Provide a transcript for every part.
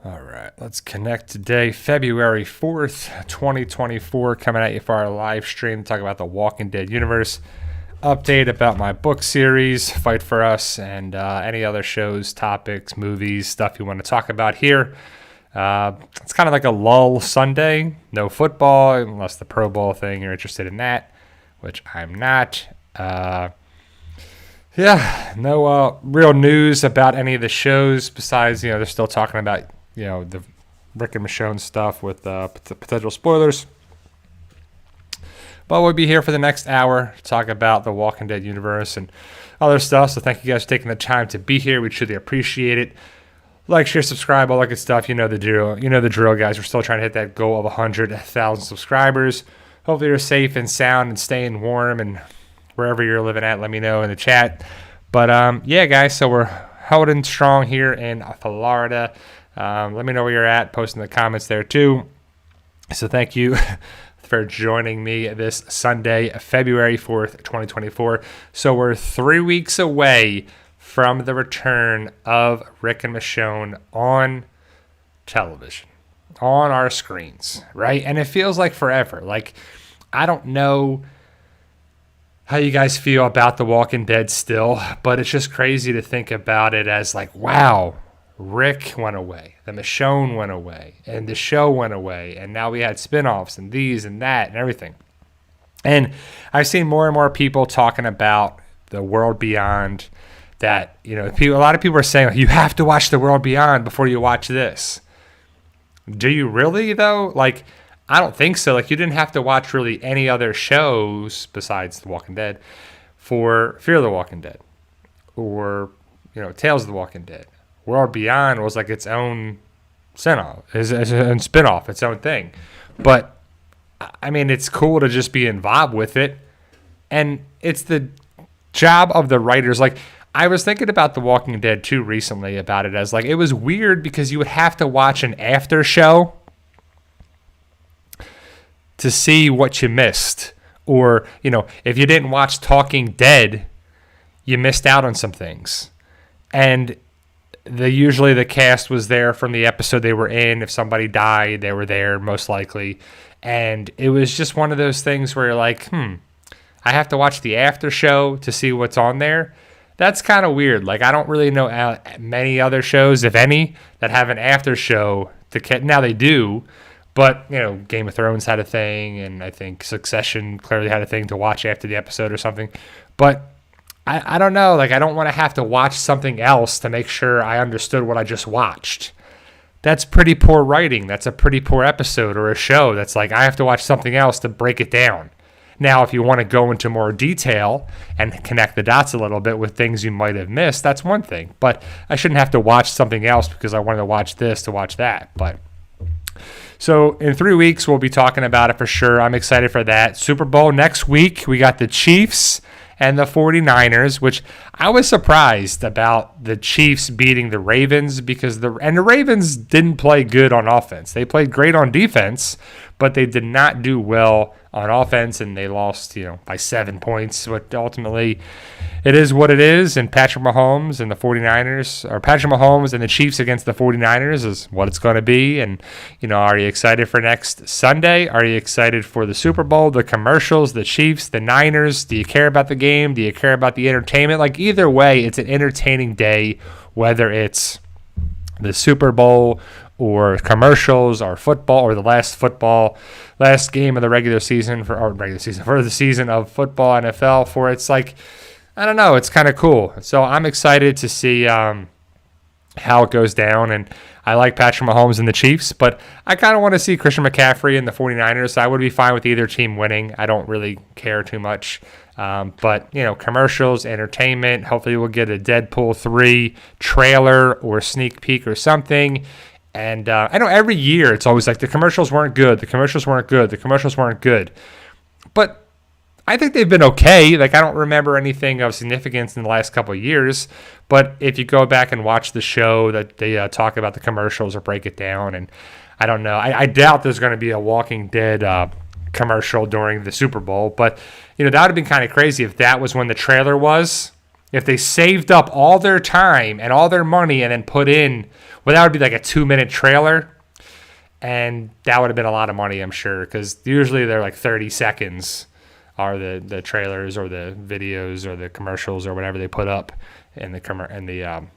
All right, let's connect today, February 4th, 2024, coming at you for our live stream, talk about the Walking Dead Universe, update about my book series, Fight For Us, and any other shows, topics, movies, stuff you want to talk about here. It's kind of like a lull Sunday, no football, unless the Pro Bowl thing, you're interested in that, which I'm not. No real news about any of the shows besides, they're still talking about, the Rick and Michonne stuff with potential spoilers. But we'll be here for the next hour to talk about the Walking Dead universe and other stuff. So thank you guys for taking the time to be here. We truly appreciate it. Like, share, subscribe, all that good stuff. You know the drill. You know the drill, guys. We're still trying to hit that goal of 100,000 subscribers. Hopefully you're safe and sound and staying warm, and wherever you're living at, let me know in the chat. But guys, so we're holding strong here in Florida. Let me know where you're at. Post in the comments there too. So thank you for joining me this Sunday, February 4th, 2024. So we're 3 weeks away from the return of Rick and Michonne on television, on our screens, right? And it feels like forever. Like, I don't know how you guys feel about The Walking Dead still, but it's just crazy to think about it as like, wow, Rick went away, the Michonne went away, and the show went away, and now we had spinoffs and these and that and everything. And I've seen more and more people talking about the World Beyond, that, a lot of people are saying, you have to watch the World Beyond before you watch this. Do you really, though? Like, I don't think so. Like, you didn't have to watch really any other shows besides The Walking Dead for Fear the Walking Dead or, Tales of the Walking Dead. World Beyond was like its own spin-off, its own thing. But, I mean, it's cool to just be involved with it. And it's the job of the writers. Like, I was thinking about The Walking Dead too recently about it as like, it was weird because you would have to watch an after show to see what you missed. Or, if you didn't watch Talking Dead, you missed out on some things. And usually the cast was there from the episode they were in. If somebody died, they were there most likely. And it was just one of those things where you're like, I have to watch the after show to see what's on there. That's kind of weird. Like, I don't really know many other shows, if any, that have an after show to now they do. But, Game of Thrones had a thing, and I think Succession clearly had a thing to watch after the episode or something. But I don't know. Like, I don't want to have to watch something else to make sure I understood what I just watched. That's pretty poor writing. That's a pretty poor episode or a show. That's like, I have to watch something else to break it down. Now, if you want to go into more detail and connect the dots a little bit with things you might have missed, that's one thing. But I shouldn't have to watch something else because I wanted to watch this to watch that. But so in 3 weeks, we'll be talking about it for sure. I'm excited for that. Super Bowl next week. We got the Chiefs and the 49ers, which I was surprised about the Chiefs beating the Ravens because the Ravens didn't play good on offense. They played great on defense, but they did not do well on offense, and they lost, by 7 points. But ultimately, it is what it is, and Patrick Mahomes and the 49ers, or Patrick Mahomes and the Chiefs against the 49ers is what it's going to be. And, are you excited for next Sunday? Are you excited for the Super Bowl, the commercials, the Chiefs, the Niners? Do you care about the game? Do you care about the entertainment? Like, either way, it's an entertaining day, whether it's the Super Bowl or commercials or football or the last game of the regular season for the season of football, NFL, for it's like, I don't know, it's kind of cool. So I'm excited to see how it goes down. And I like Patrick Mahomes and the Chiefs, but I kind of want to see Christian McCaffrey and the 49ers. So I would be fine with either team winning. I don't really care too much. But, commercials, entertainment, hopefully we'll get a Deadpool 3 trailer or sneak peek or something. And I know every year it's always like the commercials weren't good. But I think they've been okay. Like, I don't remember anything of significance in the last couple of years. But if you go back and watch the show that they talk about the commercials or break it down, and I don't know. I doubt there's going to be a Walking Dead commercial during the Super Bowl. But, that would have been kind of crazy if that was when the trailer was. If they saved up all their time and all their money and then put in Well, that would be like a 2-minute trailer. And that would have been a lot of money, I'm sure, because usually they're like 30 seconds are the trailers or the videos or the commercials or whatever they put up in the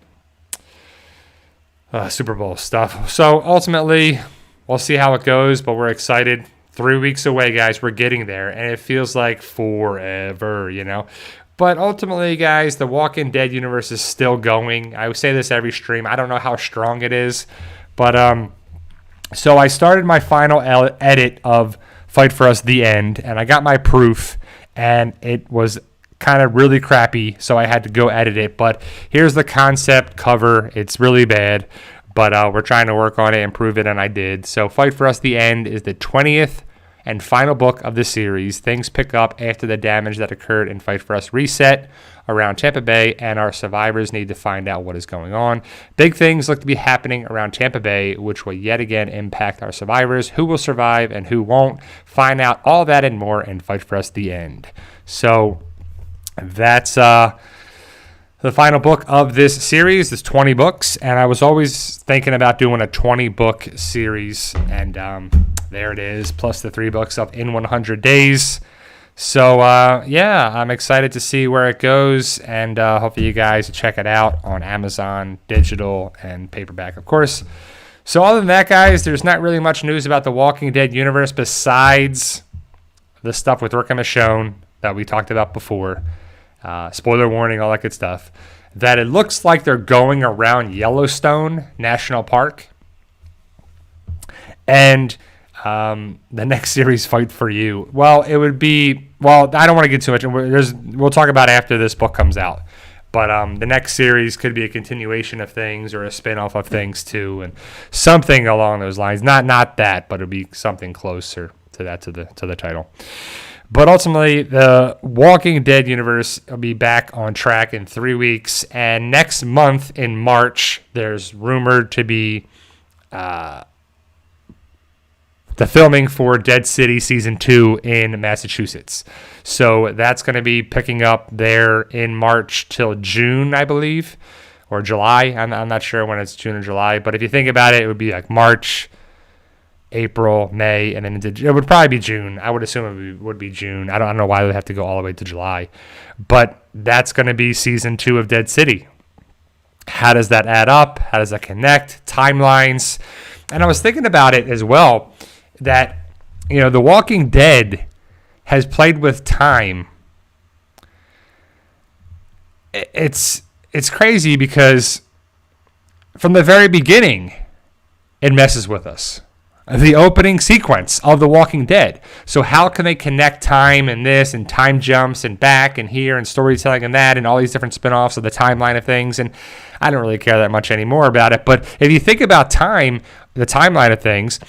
Super Bowl stuff. So ultimately, we'll see how it goes, but we're excited. 3 weeks away, guys. We're getting there, and it feels like forever, you know. But ultimately, guys, the Walking Dead universe is still going. I would say this every stream. I don't know how strong it is, but so I started my final edit of Fight For Us: The End, and I got my proof, and it was kind of really crappy, so I had to go edit it. But here's the concept cover. It's really bad, but we're trying to work on it, improve it, and I did. So Fight For Us: The End is the 20th and final book of the series. Things pick up after the damage that occurred in Fight For Us Reset around Tampa Bay, and our survivors need to find out what is going on. Big things look to be happening around Tampa Bay, which will yet again impact our survivors. Who will survive and who won't? Find out all that and more in Fight For Us: The End. So that's the final book of this series. There's 20 books, and I was always thinking about doing a 20-book series, and there it is, plus the 3 books up in 100 days. So, yeah, I'm excited to see where it goes, and hopefully you guys check it out on Amazon, digital, and paperback, of course. So other than that, guys, there's not really much news about the Walking Dead universe besides the stuff with Rick and Michonne that we talked about before. Spoiler warning, all that good stuff. That it looks like they're going around Yellowstone National Park. And the next series, Fight For You. Well, it would be... Well, I don't want to get too much. We'll talk about it after this book comes out. But the next series could be a continuation of things or a spin-off of things, too. And something along those lines. Not that, but it would be something closer to that, to the title. But ultimately, the Walking Dead universe will be back on track in 3 weeks. And next month, in March, there's rumored to be the filming for Dead City Season 2 in Massachusetts. So that's going to be picking up there in March till June, I believe, or July. I'm not sure when it's June or July. But if you think about it, it would be like March, April, May, and then it would probably be June. I would assume it would be June. I don't know why they have to go all the way to July. But that's going to be Season 2 of Dead City. How does that add up? How does that connect? Timelines. And I was thinking about it as well, that, you know, The Walking Dead has played with time. It's crazy because from the very beginning, it messes with us. The opening sequence of The Walking Dead. So how can they connect time and this and time jumps and back and here and storytelling and that and all these different spinoffs of the timeline of things? And I don't really care that much anymore about it. But if you think about time, the timeline of things,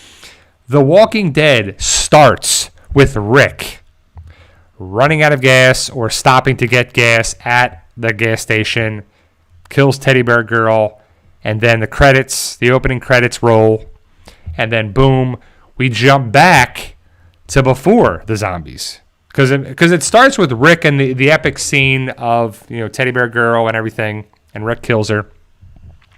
The Walking Dead starts with Rick running out of gas or stopping to get gas at the gas station, kills Teddy Bear Girl, and then the opening credits roll. And then, boom, we jump back to before the zombies. Because it starts with Rick and the epic scene of, you know, Teddy Bear Girl and everything, and Rick kills her.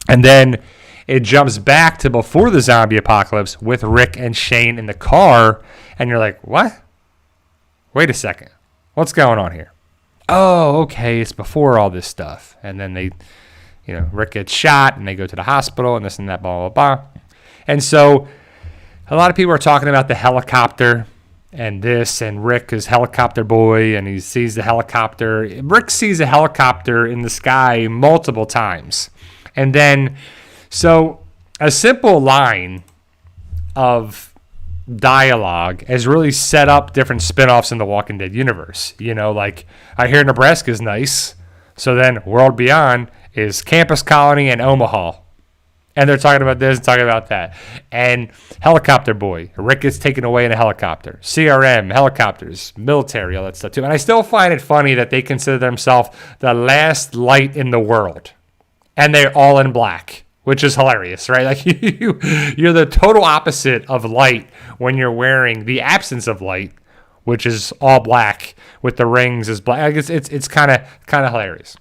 And then it jumps back to before the zombie apocalypse with Rick and Shane in the car. And you're like, what? Wait a second. What's going on here? Oh, okay, it's before all this stuff. And then Rick gets shot, and they go to the hospital, and this and that, blah, blah, blah. And so a lot of people are talking about the helicopter and this, and Rick is helicopter boy, and he sees the helicopter. Rick sees a helicopter in the sky multiple times. And then, so a simple line of dialogue has really set up different spinoffs in the Walking Dead universe. You know, like, I hear Nebraska's nice. So then World Beyond is Campus Colony and Omaha. And they're talking about this and talking about that. And Helicopter Boy. Rick gets taken away in a helicopter. CRM, helicopters, military, all that stuff too. And I still find it funny that they consider themselves the last light in the world. And they're all in black, which is hilarious, right? Like you're the total opposite of light when you're wearing the absence of light, which is all black with the rings is black. Like it's kind of hilarious.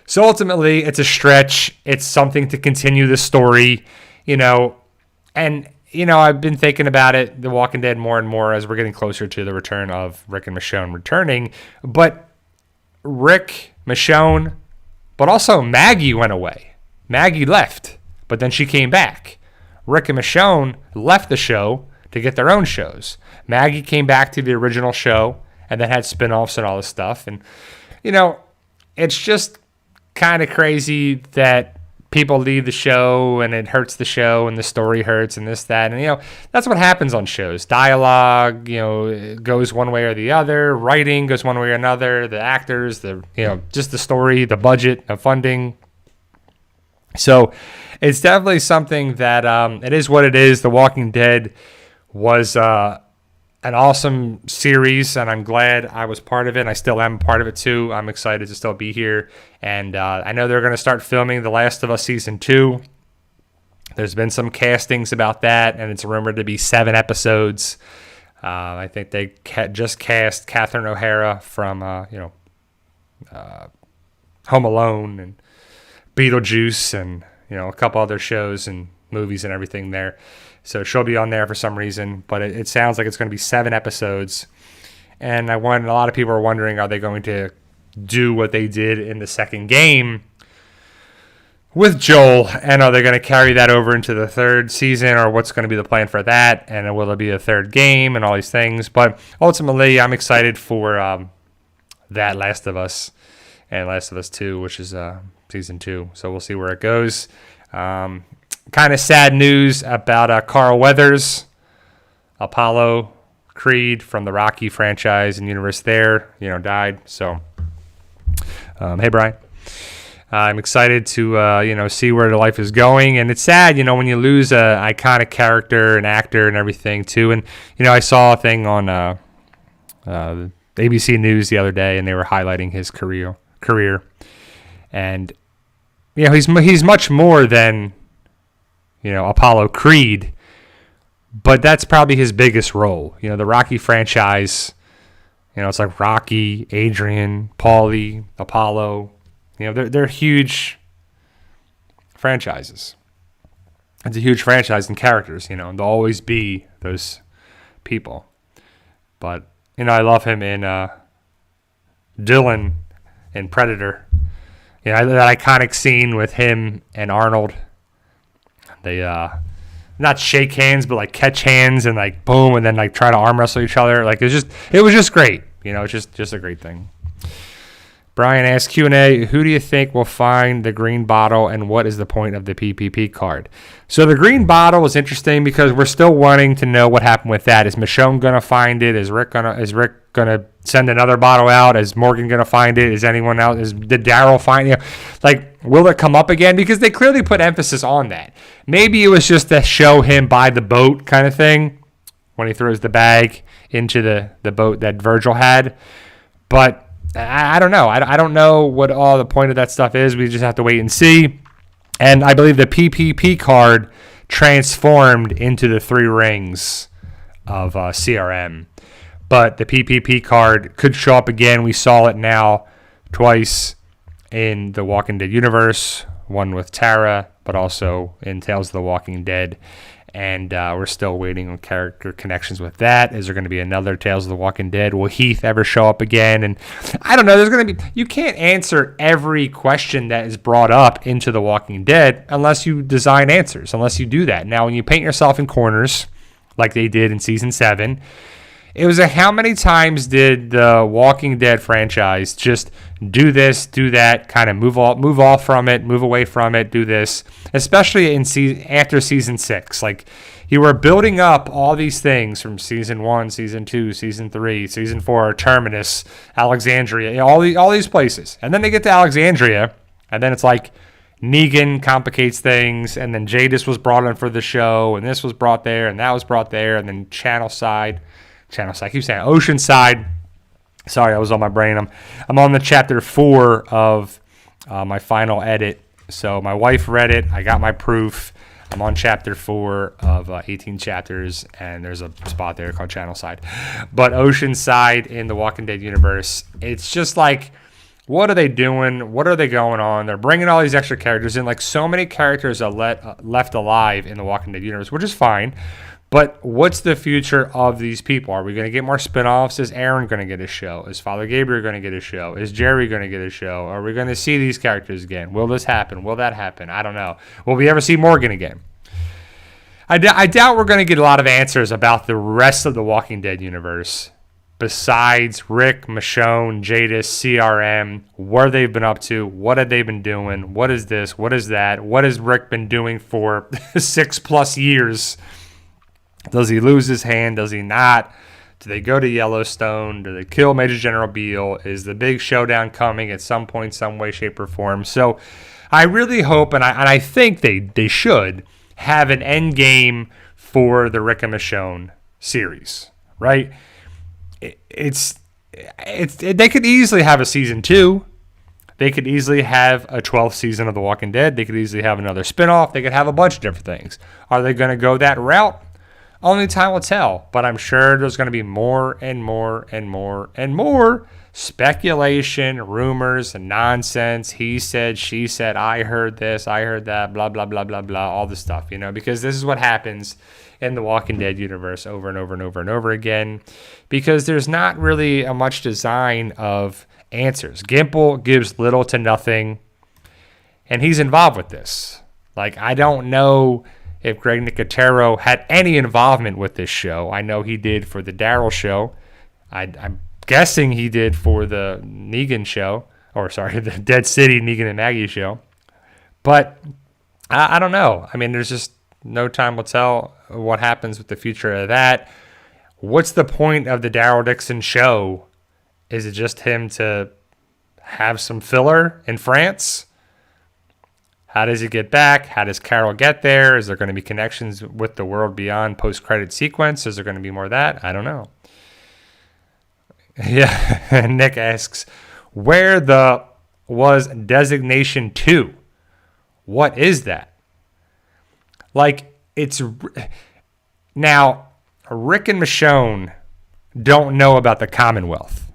So ultimately, it's a stretch. It's something to continue the story, and I've been thinking about it, The Walking Dead, more and more as we're getting closer to the return of Rick and Michonne returning. But Rick, Michonne, but also Maggie went away. Maggie left, but then she came back. Rick and Michonne left the show to get their own shows. Maggie came back to the original show and then had spinoffs and all this stuff. And, it's just kind of crazy that people leave the show and it hurts the show and the story hurts and this, that. And, that's what happens on shows. Dialogue, goes one way or the other. Writing goes one way or another. The actors, just the story, the budget, the funding. So it's definitely something that it is what it is. The Walking Dead was an awesome series, and I'm glad I was part of it. And I still am part of it too. I'm excited to still be here, and I know they're going to start filming The Last of Us Season 2. There's been some castings about that, and it's rumored to be 7 episodes. I think they just cast Catherine O'Hara from Home Alone and Beetlejuice and a couple other shows and movies and everything there. So she'll be on there for some reason, but it sounds like it's going to be 7 episodes. And a lot of people are wondering, are they going to do what they did in the second game with Joel? And are they going to carry that over into the third season, or what's going to be the plan for that? And will there be a third game and all these things? But ultimately, I'm excited for that Last of Us and Last of Us 2, which is season 2. So we'll see where it goes. Kind of sad news about Carl Weathers, Apollo Creed from the Rocky franchise and universe there, died. So, hey, Brian. I'm excited to, see where the life is going. And it's sad, when you lose an iconic character, an actor and everything, too. And, I saw a thing on the ABC News the other day, and they were highlighting his career. And, he's much more than Apollo Creed, but that's probably his biggest role. The Rocky franchise, it's like Rocky, Adrian, Paulie, Apollo. They're huge franchises. It's a huge franchise and characters, and they'll always be those people. But, I love him in Dylan in Predator. That iconic scene with him and Arnold. They not shake hands, but like catch hands and like boom, and then like try to arm wrestle each other. Like it was just great. It's just a great thing. Brian asks Q&A, who do you think will find the green bottle, and what is the point of the PPP card? So the green bottle is interesting because we're still wanting to know what happened with that. Is Michonne gonna find it? Is Rick gonna send another bottle out? Is Morgan gonna find it? Is anyone else? Did Daryl find it? Will it come up again? Because they clearly put emphasis on that. Maybe it was just to show him by the boat kind of thing when he throws the bag into the boat that Virgil had. But I don't know. I don't know what all the point of that stuff is. We just have to wait and see. And I believe the PPP card transformed into the 3 rings of CRM. But the PPP card could show up again. We saw it now twice in the Walking Dead universe. One with Tara, but also in Tales of the Walking Dead. And we're still waiting on character connections with that. Is there going to be another Tales of the Walking Dead? Will Heath ever show up again? And I don't know. There's going to be. You can't answer every question that is brought up into The Walking Dead unless you design answers, unless you do that. Now, when you paint yourself in corners, like they did in Season 7, it was how many times did the Walking Dead franchise just do this, do that, kind of move off from it, move away from it, do this, especially after Season 6. Like, you were building up all these things from Season 1, Season 2, Season 3, Season 4, Terminus, Alexandria, all these places. And then they get to Alexandria, and then it's like Negan complicates things, and then Jadis was brought in for the show, and this was brought there, and that was brought there, and then Oceanside. Sorry, I was on my brain. I'm on the chapter 4 of my final edit. So my wife read it. I got my proof. I'm on chapter 4 of 18 chapters, and there's a spot there called Channelside. But Oceanside in the Walking Dead universe, it's just like What are they doing? What are they going on? They're bringing all these extra characters in. Like, so many characters are left alive in the Walking Dead universe, which is fine. But what's the future of these people? Are we going to get more spinoffs? Is Aaron going to get a show? Is Father Gabriel going to get a show? Is Jerry going to get a show? Are we going to see these characters again? Will this happen? Will that happen? I don't know. Will we ever see Morgan again? I doubt we're going to get a lot of answers about the rest of the Walking Dead universe besides Rick, Michonne, Jadis, CRM, what they've been up to, what have they been doing, what is this, what is that, what has Rick been doing for 6+ years? Does he lose his hand? Does he not? Do they go to Yellowstone? Do they kill Major General Beale? Is the big showdown coming at some point, some way, shape, or form? So I really hope, and I think they should, have an end game for the Rick and Michonne series, right? They could easily have a season 2. They could easily have a 12th season of The Walking Dead. They could easily have another spinoff. They could have a bunch of different things. Are they going to go that route? Only time will tell. But I'm sure there's going to be more and more and more and more speculation, rumors, and nonsense. He said, she said, I heard this, I heard that, blah, blah, blah, blah, blah, all the stuff, because this is what happens in the Walking Dead universe over and over and over and over again, because there's not really a much design of answers. Gimple gives little to nothing, and he's involved with this. Like, I don't know if Greg Nicotero had any involvement with this show. I know he did for the Daryl show. I'm guessing he did for the Negan show, the Dead City Negan and Maggie show. But I don't know. I mean, there's just no time will tell what happens with the future of that. What's the point of the Daryl Dixon show? Is it just him to have some filler in France? How does he get back? How does Carol get there? Is there going to be connections with the World Beyond post-credit sequence? Is there going to be more of that? I don't know. Yeah, Nick asks, where was Designation 2? What is that? Like, now, Rick and Michonne don't know about the Commonwealth.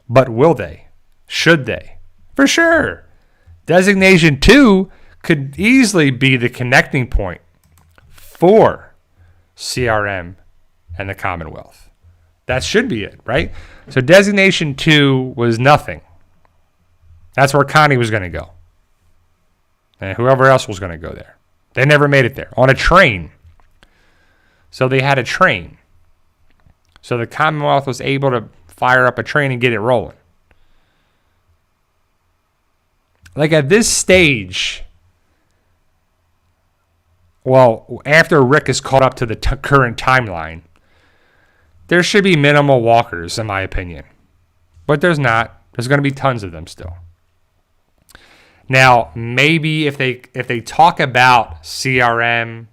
But will they? Should they? For sure. Designation 2 could easily be the connecting point for CRM and the Commonwealth. That should be it, right? So Designation 2 was nothing. That's where Connie was going to go. And whoever else was going to go there. They never made it there. On a train. So they had a train. So the Commonwealth was able to fire up a train and get it rolling. Like, at this stage, well, after Rick is caught up to the current timeline, there should be minimal walkers, in my opinion. But there's not. There's going to be tons of them still. Now, maybe if they talk about CRM,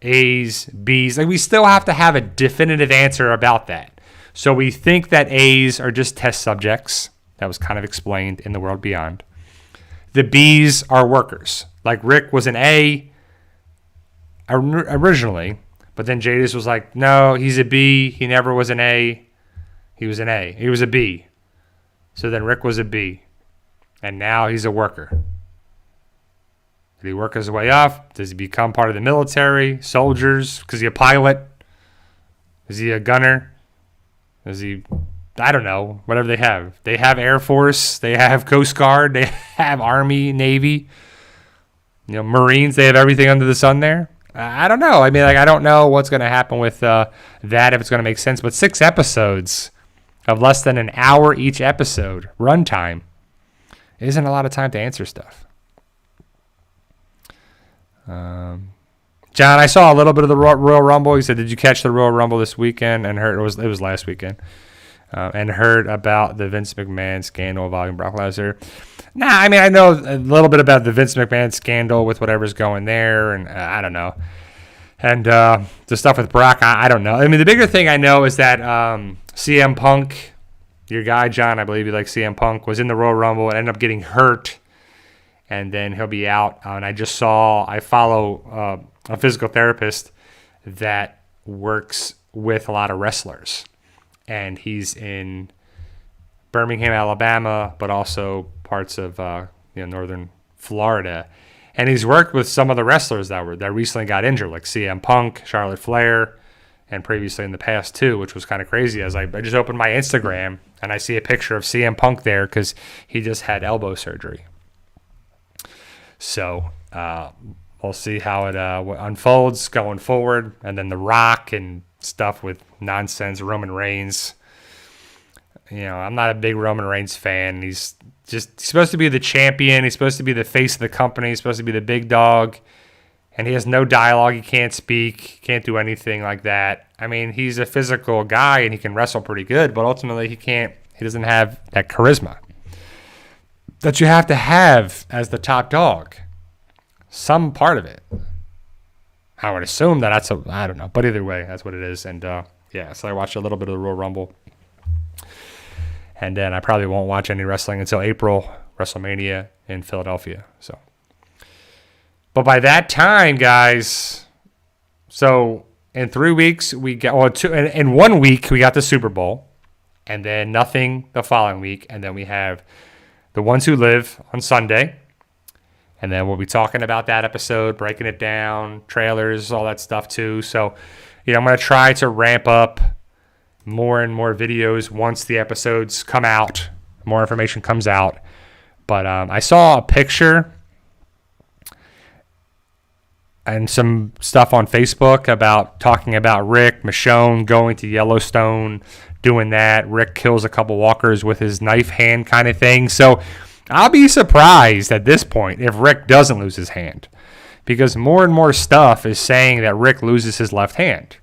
A's, B's, like, we still have to have a definitive answer about that. So we think that A's are just test subjects. That was kind of explained in The World Beyond. The B's are workers. Like, Rick was an A originally, but then Jadis was like, no, he's a B. He never was an A. He was an A. He was a B. So then Rick was a B. And now he's a worker. Did he work his way up? Does he become part of the military? Soldiers? Because he's a pilot? Is he a gunner? Is he... I don't know. Whatever they have. They have Air Force. They have Coast Guard. They have Army, Navy. Marines. They have everything under the sun there. I don't know. I mean, I don't know what's going to happen with that, if it's going to make sense. But 6 episodes of less than an hour each episode, runtime, isn't a lot of time to answer stuff. John, I saw a little bit of the Royal Rumble. He said, did you catch the Royal Rumble this weekend? And heard it was last weekend. And heard about the Vince McMahon scandal involving Brock Lesnar. Nah, I mean, I know a little bit about the Vince McMahon scandal with whatever's going there, and I don't know. And the stuff with Brock, I don't know. I mean, the bigger thing I know is that CM Punk, your guy, John, I believe you like CM Punk, was in the Royal Rumble and ended up getting hurt, and then he'll be out. And I follow a physical therapist that works with a lot of wrestlers. And he's in Birmingham, Alabama, but also parts of northern Florida. And he's worked with some of the wrestlers that recently got injured, like CM Punk, Charlotte Flair, and previously in the past too, which was kind of crazy. As I just opened my Instagram and I see a picture of CM Punk there because he just had elbow surgery. So we'll see how it unfolds going forward. And then The Rock and stuff with nonsense, Roman Reigns. I'm not a big Roman Reigns fan. He's supposed to be the champion. He's supposed to be the face of the company. He's supposed to be the big dog. And he has no dialogue. He can't speak. Can't do anything like that. I mean, he's a physical guy and he can wrestle pretty good, but ultimately he doesn't have that charisma that you have to have as the top dog. Some part of it. I would assume I don't know. But either way, that's what it is. And so I watched a little bit of the Royal Rumble. And then I probably won't watch any wrestling until April, WrestleMania in Philadelphia. But by that time, guys, so in 3 weeks, in 1 week, we got the Super Bowl. And then nothing the following week. And then we have The Ones Who Live on Sunday. And then we'll be talking about that episode, breaking it down, trailers, all that stuff too. So, I'm going to try to ramp up more and more videos once the episodes come out, more information comes out. But I saw a picture and some stuff on Facebook talking about Rick, Michonne going to Yellowstone, doing that. Rick kills a couple walkers with his knife hand kind of thing. So I'll be surprised at this point if Rick doesn't lose his hand, because more and more stuff is saying that Rick loses his left hand.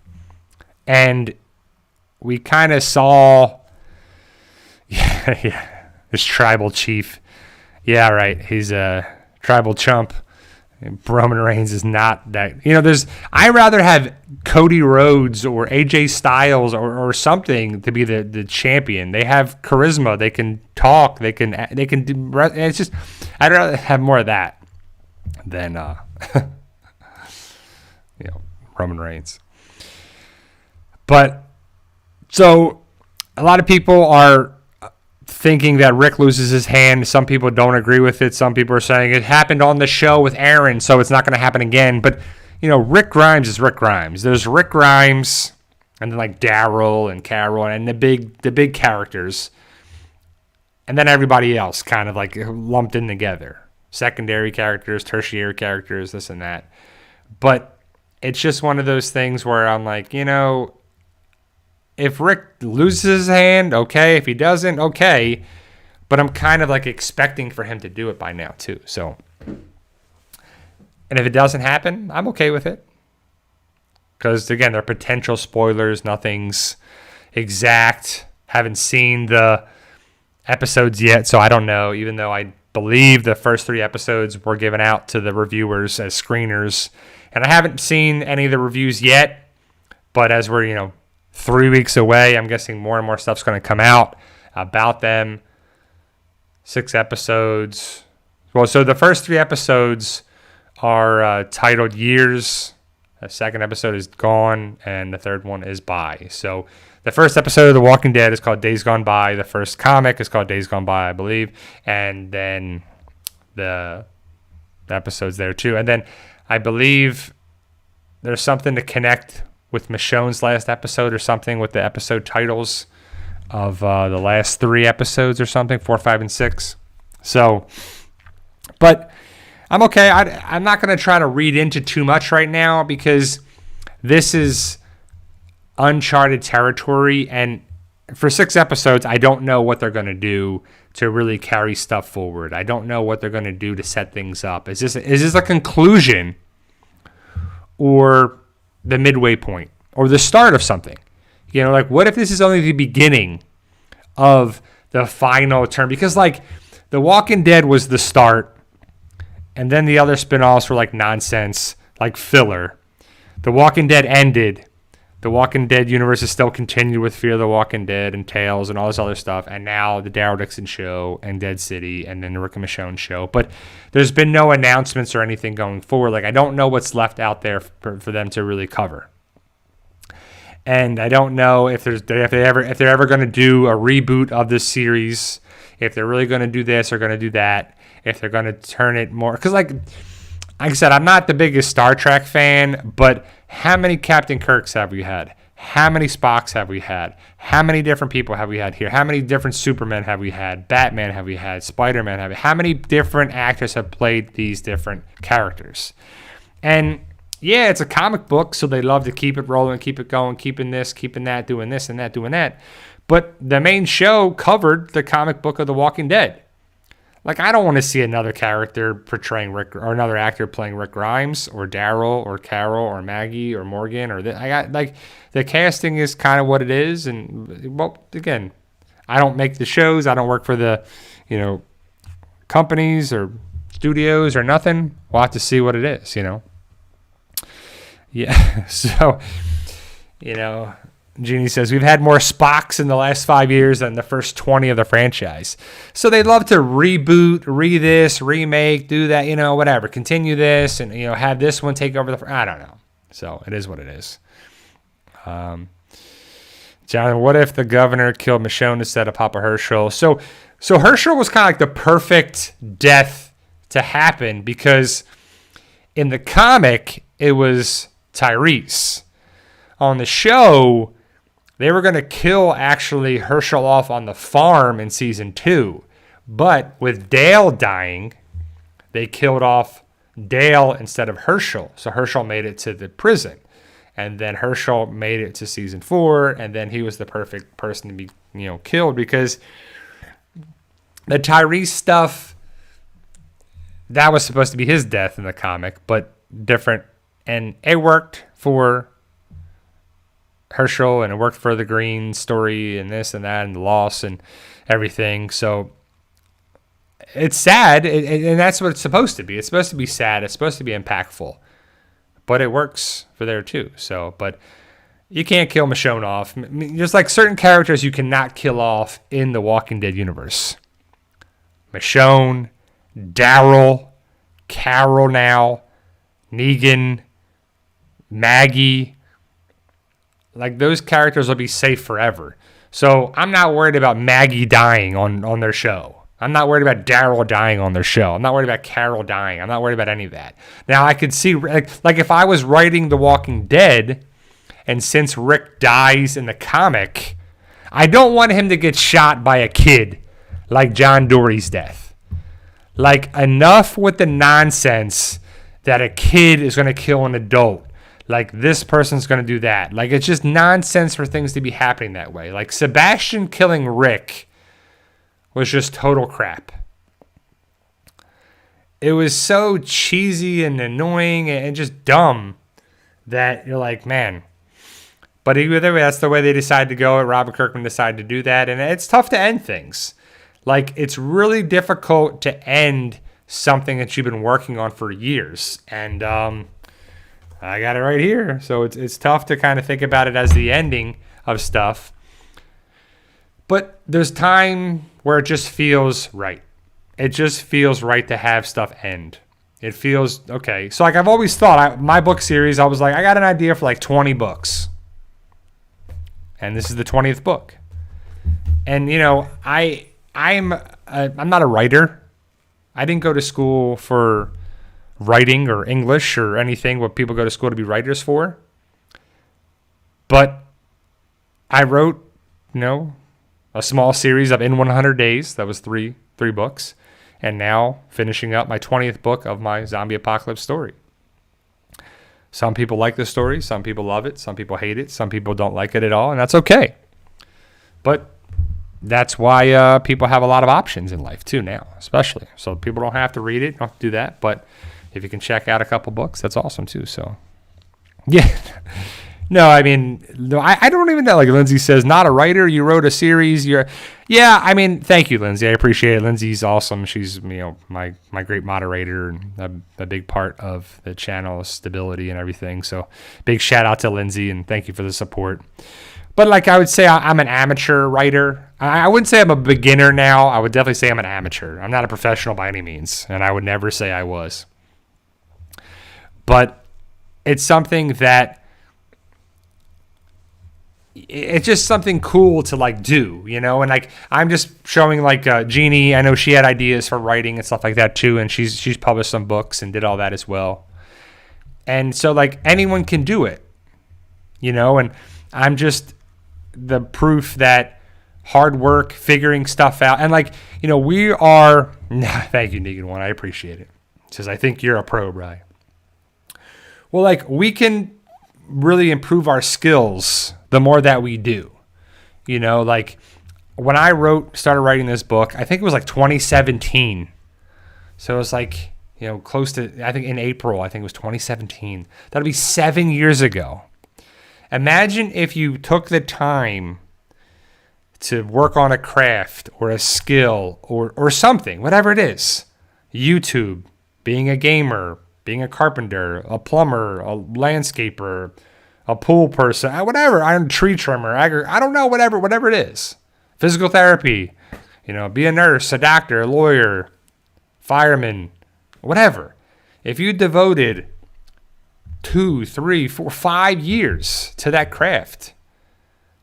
And we kind of saw, this tribal chief. Yeah, right. He's a tribal chump. Roman Reigns is not that. I'd rather have Cody Rhodes or AJ Styles or something to be the champion. They have charisma. They can talk. They can do. It's just, I'd rather have more of that than Roman Reigns. But so a lot of people are thinking that Rick loses his hand. Some people don't agree with it. Some people are saying it happened on the show with Aaron, so it's not going to happen again. But, Rick Grimes is Rick Grimes. There's Rick Grimes, and then like Daryl and Carol and the big characters. And then everybody else kind of like lumped in together. Secondary characters, tertiary characters, this and that. But it's just one of those things where I'm like, if Rick loses his hand, okay. If he doesn't, okay. But I'm kind of like expecting for him to do it by now too. So, and if it doesn't happen, I'm okay with it. Because again, they're potential spoilers. Nothing's exact. Haven't seen the episodes yet, so I don't know. Even though I believe the first 3 episodes were given out to the reviewers as screeners. And I haven't seen any of the reviews yet. But as we're, 3 weeks away, I'm guessing more and more stuff's going to come out about them. 6 episodes. Well, so the first 3 episodes are titled Years. The second episode is Gone, and the third one is By. So the first episode of The Walking Dead is called Days Gone By. The first comic is called Days Gone By, I believe. And then the episodes there too. And then I believe there's something to connect with Michonne's last episode or something with the episode titles of the last 3 episodes or something, 4, 5, and 6. So, but I'm okay. I'm not going to try to read into too much right now because this is uncharted territory. And for 6 episodes, I don't know what they're going to do to really carry stuff forward. I don't know what they're going to do to set things up. Is this a conclusion or the midway point or the start of something? Like what if this is only the beginning of the final turn? Because like The Walking Dead was the start, and then the other spinoffs were like nonsense, like filler. The Walking Dead ended. The Walking Dead universe is still continued with Fear the Walking Dead and Tales and all this other stuff, and now the Daryl Dixon show and Dead City and then the Rick and Michonne show. But there's been no announcements or anything going forward. Like I don't know what's left out there for them to really cover. And I don't know if they're ever going to do a reboot of this series, if they're really going to do this or going to do that, if they're going to turn it more. Because like I said, I'm not the biggest Star Trek fan, but how many Captain Kirks have we had? How many Spocks have we had? How many different people have we had here? How many different Supermen have we had? Batman have we had? Spider-Man have we had? How many different actors have played these different characters? And yeah, it's a comic book, so they love to keep it rolling, keep it going, keeping this, keeping that, doing this and that, doing that. But the main show covered the comic book of The Walking Dead. Like, I don't want to see another character portraying Rick, or another actor playing Rick Grimes, or Daryl, or Carol, or Maggie, or Morgan, or the casting is kind of what it is. And well, again, I don't make the shows. I don't work for the, companies or studios or nothing. We'll have to see what it is. Yeah. So, Jeannie says, we've had more Spocks in the last 5 years than the first 20 of the franchise. So they'd love to reboot, this, remake, do that, whatever. Continue this and, have this one take over I don't know. So it is what it is. Jonathan, what if the governor killed Michonne instead of Papa Herschel? So Herschel was kind of like the perfect death to happen because in the comic, it was Tyrese. On the show, they were going to kill actually Herschel off on the farm in season 2. But with Dale dying, they killed off Dale instead of Herschel. So Herschel made it to the prison. And then Herschel made it to season 4. And then he was the perfect person to be, killed because the Tyrese stuff, that was supposed to be his death in the comic, but different. And it worked for Herschel, and it worked for the Green story and this and that and the loss and everything. So it's sad, and that's what it's supposed to be. It's supposed to be sad. It's supposed to be impactful, but it works for there too. So, but you can't kill Michonne off. There's like certain characters you cannot kill off in the Walking Dead universe. Michonne, Daryl, Carol now, Negan, Maggie. Like, those characters will be safe forever. So I'm not worried about Maggie dying on their show. I'm not worried about Daryl dying on their show. I'm not worried about Carol dying. I'm not worried about any of that. Now, I could see, like if I was writing The Walking Dead, and since Rick dies in the comic, I don't want him to get shot by a kid like John Dory's death. Like, enough with the nonsense that a kid is going to kill an adult. Like, this person's going to do that. Like, it's just nonsense for things to be happening that way. Like, Sebastian killing Rick was just total crap. It was so cheesy and annoying and just dumb that you're like, man. But either way, that's the way they decided to go. Robert Kirkman decided to do that. And it's tough to end things. Like, it's really difficult to end something that you've been working on for years. And, I got it right here. So it's tough to kind of think about it as the ending of stuff. But there's time where it just feels right. It just feels right to have stuff end. It feels okay. So like I've always thought, my book series, I was like, I got an idea for like 20 books. And this is the 20th book. And, I'm not a writer. I didn't go to school for writing or English or anything what people go to school to be writers for. But I wrote, a small series of In 100 Days. That was three books. And now finishing up my 20th book of my zombie apocalypse story. Some people like the story. Some people love it. Some people hate it. Some people don't like it at all. And that's okay. But that's why people have a lot of options in life too now, especially. So people don't have to read it. Don't have to do that. But if you can check out a couple books, that's awesome too. So, yeah. No, I mean, I don't even know. Like Lindsay says, not a writer. You wrote a series. Yeah. I mean, thank you, Lindsay. I appreciate it. Lindsay's awesome. She's my great moderator and a big part of the channel's stability and everything. So, big shout out to Lindsay and thank you for the support. But like I would say, I'm an amateur writer. I wouldn't say I'm a beginner now. I would definitely say I'm an amateur. I'm not a professional by any means, and I would never say I was. But it's something that it's just something cool to like do, you know. And like I'm just showing like Jeannie. I know she had ideas for writing and stuff like that too, and she's published some books and did all that as well. And so like anyone can do it, you know. And I'm just the proof that hard work, figuring stuff out, and like, you know, we are. Thank you, Negan One. I appreciate it. Says I think you're a pro, Bri. Well, like we can really improve our skills the more that we do, you know. Like when I started writing this book, I think it was like 2017. So it was like, you know, close to, I think in April, I think it was 2017. That'll be 7 years ago. Imagine if you took the time to work on a craft or a skill or something, whatever it is. YouTube, being a gamer, being a carpenter, a plumber, a landscaper, a pool person, whatever, I'm a tree trimmer, I don't know, whatever it is. Physical therapy, you know, be a nurse, a doctor, a lawyer, fireman, whatever. If you devoted 2, 3, 4, 5 years to that craft,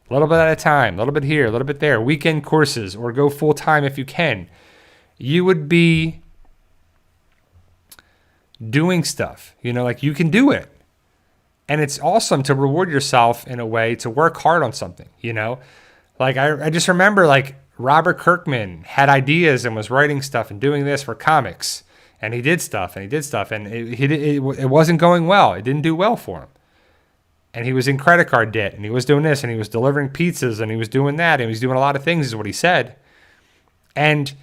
a little bit at a time, a little bit here, a little bit there, weekend courses, or go full time if you can, you would be doing stuff, you know, like you can do it. And it's awesome to reward yourself in a way to work hard on something, you know. Like I just remember like Robert Kirkman had ideas and was writing stuff and doing this for comics, and he did stuff and it wasn't going well. It didn't do well for him. And he was in credit card debt, and he was doing this, and he was delivering pizzas, and he was doing that, and he was doing a lot of things is what he said. And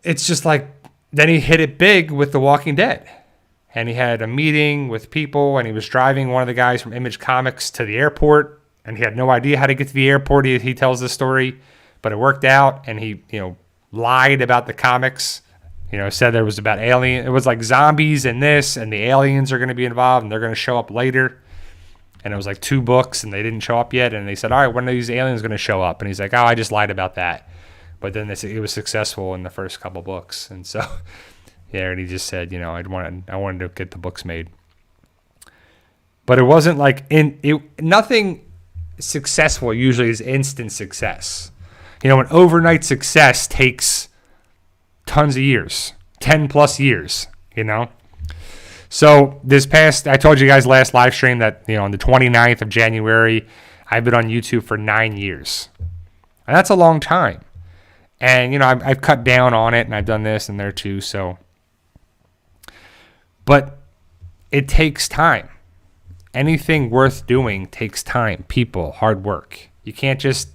it's just like, then he hit it big with The Walking Dead. And he had a meeting with people, and he was driving one of the guys from Image Comics to the airport, and he had no idea how to get to the airport. He tells the story, but it worked out, and he, you know, lied about the comics. You know, said there was about alien. It was like zombies and this, and the aliens are going to be involved, and they're going to show up later. And it was like 2 books, and they didn't show up yet. And they said, all right, when are these aliens going to show up? And he's like, oh, I just lied about that. But then it was successful in the first couple books, and so. Yeah, and he just said, you know, I wanted to get the books made. But it wasn't like nothing successful usually is instant success. You know, an overnight success takes tons of years, 10 plus years, you know. So I told you guys last live stream that, you know, on the 29th of January, I've been on YouTube for 9 years. And that's a long time. And, you know, I've cut down on it, and I've done this and there too, so. But it takes time. Anything worth doing takes time, people, hard work. You can't just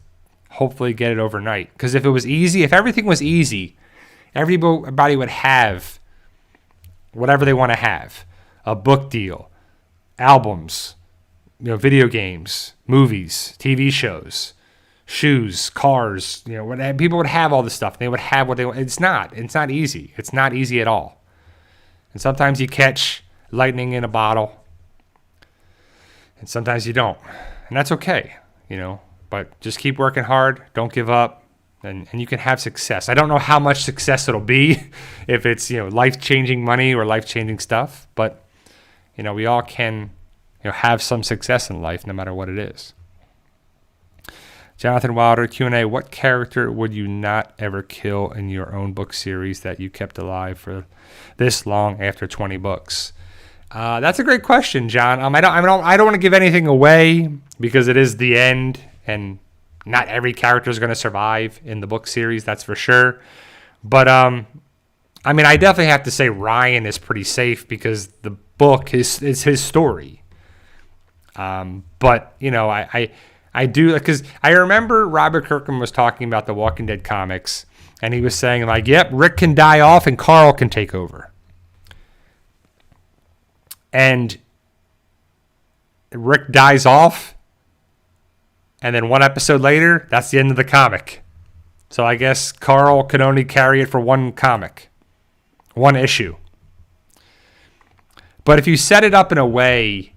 hopefully get it overnight. Because if it was easy, if everything was easy, everybody would have whatever they want to have. A book deal, albums, you know, video games, movies, TV shows, shoes, cars, you know, people would have all this stuff. They would have what they want. It's not easy. It's not easy at all. And sometimes you catch lightning in a bottle, and sometimes you don't. And that's okay, you know. But just keep working hard. Don't give up, and you can have success. I don't know how much success it'll be, if it's, you know, life-changing money or life-changing stuff. But, you know, we all can, you know, have some success in life no matter what it is. Jonathan Wilder, Q&A, what character would you not ever kill in your own book series that you kept alive for this long after 20 books? That's a great question, John. I don't want to give anything away because it is the end, and not every character is going to survive in the book series, that's for sure. But, I mean, I definitely have to say Ryan is pretty safe because the book is his story. But, you know, I do, because I remember Robert Kirkman was talking about the Walking Dead comics, and he was saying, like, yep, Rick can die off and Carl can take over. And Rick dies off, and then one episode later, that's the end of the comic. So I guess Carl could only carry it for one comic, one issue. But if you set it up in a way,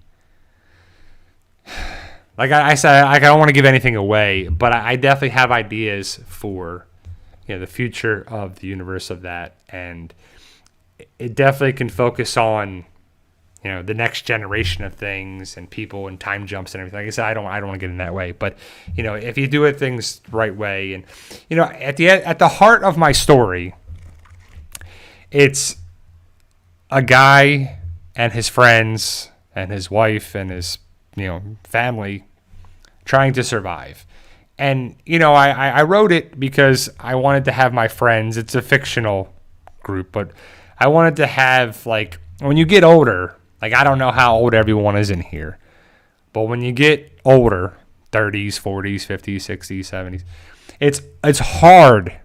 like I said, I don't want to give anything away, but I definitely have ideas for, you know, the future of the universe of that, and it definitely can focus on, the next generation of things and people and time jumps and everything. Like I said, I don't want to get in that way, but if you do it things the right way, and at the heart of my story, it's a guy and his friends and his wife and his family trying to survive. And I wrote it because I wanted to have my friends. It's a fictional group, but I wanted to have, like, when you get older, like, I don't know how old everyone is in here, but when you get older, 30s, 40s, 50s, 60s, 70s, it's hard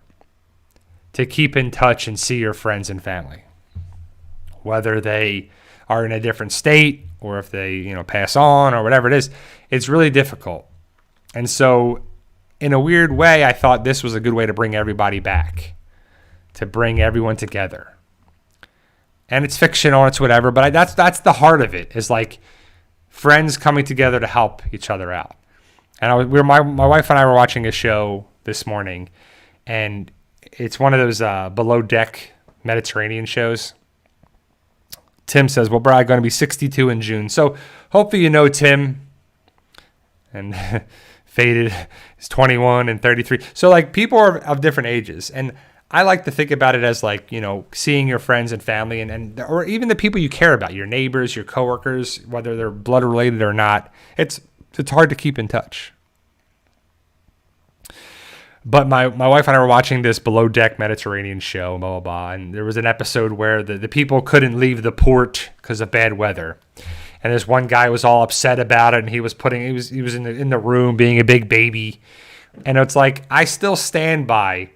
to keep in touch and see your friends and family, whether they are in a different state or if they pass on or whatever it is. It's really difficult. And so in a weird way, I thought this was a good way to bring everybody back, to bring everyone together. And it's fictional, it's whatever, but that's the heart of it, is like friends coming together to help each other out. And my wife and I were watching a show this morning, and it's one of those below deck Mediterranean shows. Tim says, well, bro, I'm going to be 62 in June. So hopefully Tim. And Faded is 21 and 33. So, like, people are of different ages. And I like to think about it as, like, seeing your friends and family and or even the people you care about, your neighbors, your coworkers, whether they're blood related or not. It's hard to keep in touch. But my wife and I were watching this below deck Mediterranean show, blah, blah, blah. And there was an episode where the people couldn't leave the port because of bad weather. And this one guy was all upset about it, and he was in the room being a big baby. And it's like, I still stand by,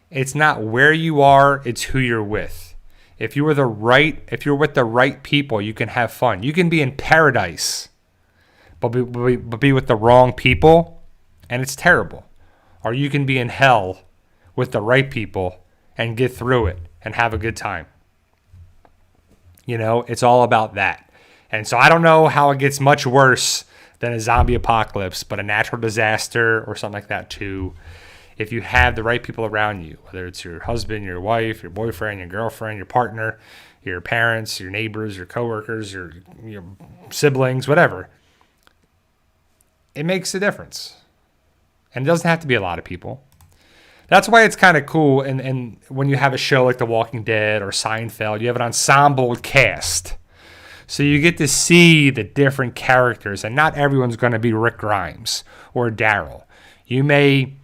it's not where you are, it's who you're with. If you're with the right people, you can have fun. You can be in paradise, but be with the wrong people, and it's terrible. Or you can be in hell with the right people and get through it and have a good time. It's all about that. And so I don't know how it gets much worse than a zombie apocalypse, but a natural disaster or something like that too. If you have the right people around you, whether it's your husband, your wife, your boyfriend, your girlfriend, your partner, your parents, your neighbors, your coworkers, your siblings, whatever, it makes a difference. And it doesn't have to be a lot of people. That's why it's kind of cool. And when you have a show like The Walking Dead or Seinfeld, you have an ensemble cast. So you get to see the different characters, and not everyone's going to be Rick Grimes or Daryl. You may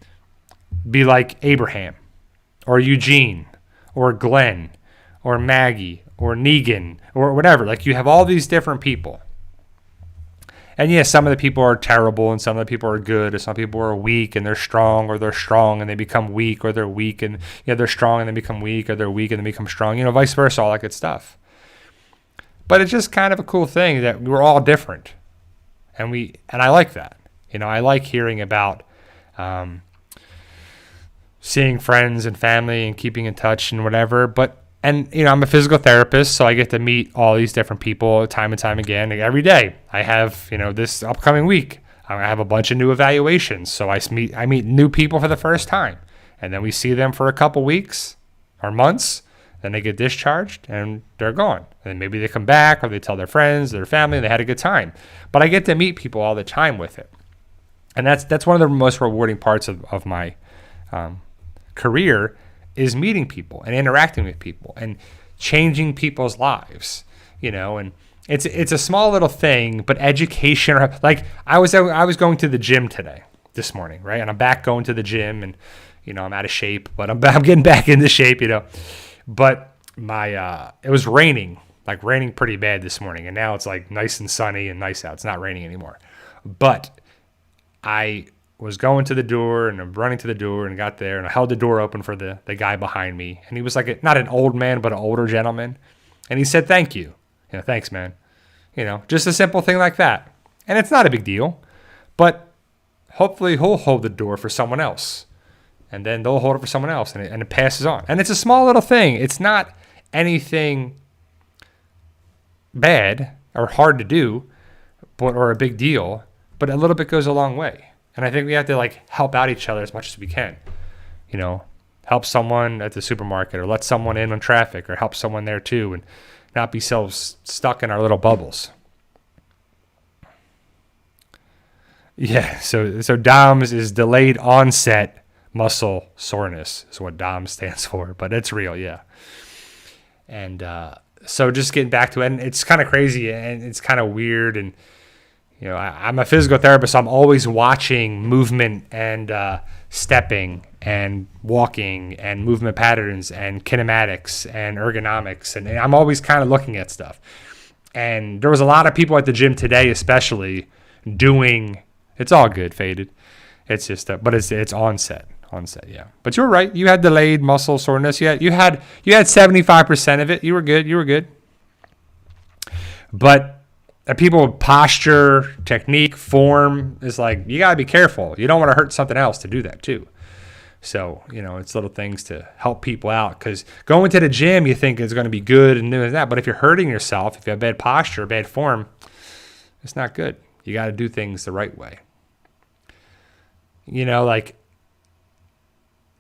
be like Abraham or Eugene or Glenn or Maggie or Negan or whatever. Like, you have all these different people. And yes, some of the people are terrible and some of the people are good, or some people are weak and they're strong, or they're strong and they become weak, or they're weak and they're strong and they become weak, or they're weak and they become strong, vice versa, all that good stuff. But it's just kind of a cool thing that we're all different. And I like that. I like hearing about seeing friends and family and keeping in touch and whatever. And I'm a physical therapist, so I get to meet all these different people time and time again. Every day I have, this upcoming week, I have a bunch of new evaluations. So I meet new people for the first time. And then we see them for a couple weeks or months. Then they get discharged and they're gone. And maybe they come back, or they tell their friends, their family, and they had a good time. But I get to meet people all the time with it. And that's one of the most rewarding parts of my career, is meeting people and interacting with people and changing people's lives, and it's a small little thing, but education. Like, I was going to the gym this morning, right? And I'm back going to the gym, and I'm out of shape, but I'm getting back into shape, But it was raining pretty bad this morning, and now it's like nice and sunny and nice out. It's not raining anymore. But I was going to the door, and I'm running to the door, and got there, and I held the door open for the guy behind me. And he was like, not an old man, but an older gentleman. And he said, thank you. Thanks, man. Just a simple thing like that. And it's not a big deal, but hopefully he'll hold the door for someone else. And then they'll hold it for someone else, and it passes on. And it's a small little thing. It's not anything bad or hard to do, or a big deal, but a little bit goes a long way. And I think we have to help out each other as much as we can. Help someone at the supermarket, or let someone in on traffic, or help someone there too. And not be so stuck in our little bubbles. Yeah, so DOMS is delayed onset muscle soreness is what DOMS stands for, but it's real, yeah. And so just getting back to it, and it's kind of crazy and it's kind of weird, and I'm a physical therapist, so I'm always watching movement and stepping and walking and movement patterns and kinematics and ergonomics, and I'm always kind of looking at stuff. And there was a lot of people at the gym today, especially doing. It's all good, Faded. It's just, but it's onset, yeah. But you were right. You had delayed muscle soreness. You had 75% of it. You were good. But people with posture, technique, form is like, you gotta be careful. You don't want to hurt something else to do that too. So it's little things to help people out, because going to the gym you think is going to be good and doing that, but if you're hurting yourself, if you have bad posture, bad form, it's not good. You got to do things the right way.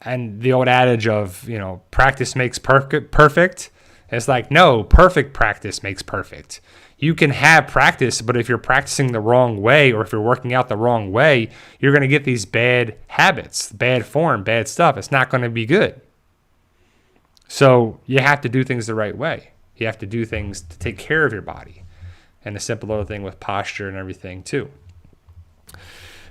And the old adage of, practice makes perfect. It's like, no, perfect practice makes perfect. You can have practice, but if you're practicing the wrong way, or if you're working out the wrong way, you're going to get these bad habits, bad form, bad stuff. It's not going to be good. So you have to do things the right way. You have to do things to take care of your body. And a simple little thing with posture and everything too.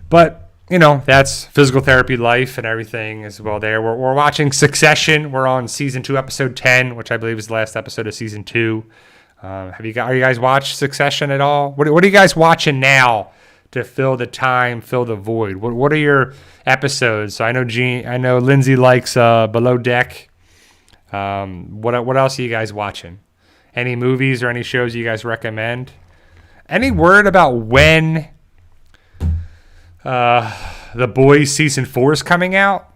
But that's physical therapy life and everything as well there. We're watching Succession. We're on season 2, episode 10, which I believe is the last episode of season 2. Are you guys watch Succession at all? What are you guys watching now to fill the time, fill the void? What are your episodes? So I know Lindsay likes Below Deck. What else are you guys watching? Any movies or any shows you guys recommend? Any word about when The Boys season 4 is coming out?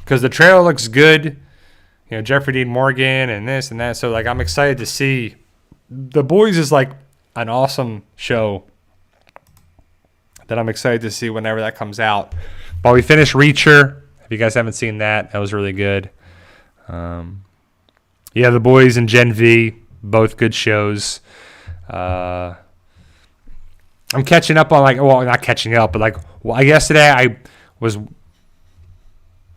Because the trailer looks good. Jeffrey Dean Morgan and this and that. So, I'm excited to see. The Boys is, an awesome show that I'm excited to see whenever that comes out. But we finished Reacher. If you guys haven't seen that, that was really good. The Boys and Gen V, both good shows. I'm catching up on, not catching up, but, yesterday I was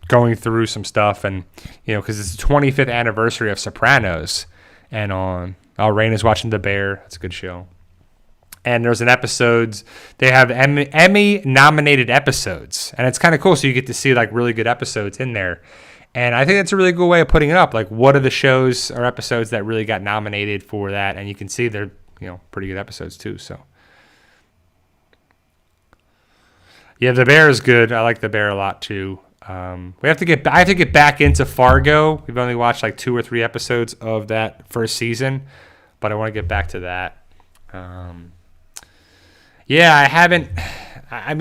going through some stuff, and because it's the 25th anniversary of Sopranos, and Rain is watching The Bear. That's a good show. And there's an episodes, they have Emmy nominated episodes, and it's kind of cool. So you get to see really good episodes in there, and I think that's a really good way of putting it up. What are the shows or episodes that really got nominated for that? And you can see they're pretty good episodes too. So yeah, The Bear is good. I like The Bear a lot too. I have to get back into Fargo. We've only watched 2 or 3 episodes of that first season, but I want to get back to that. I haven't. I'm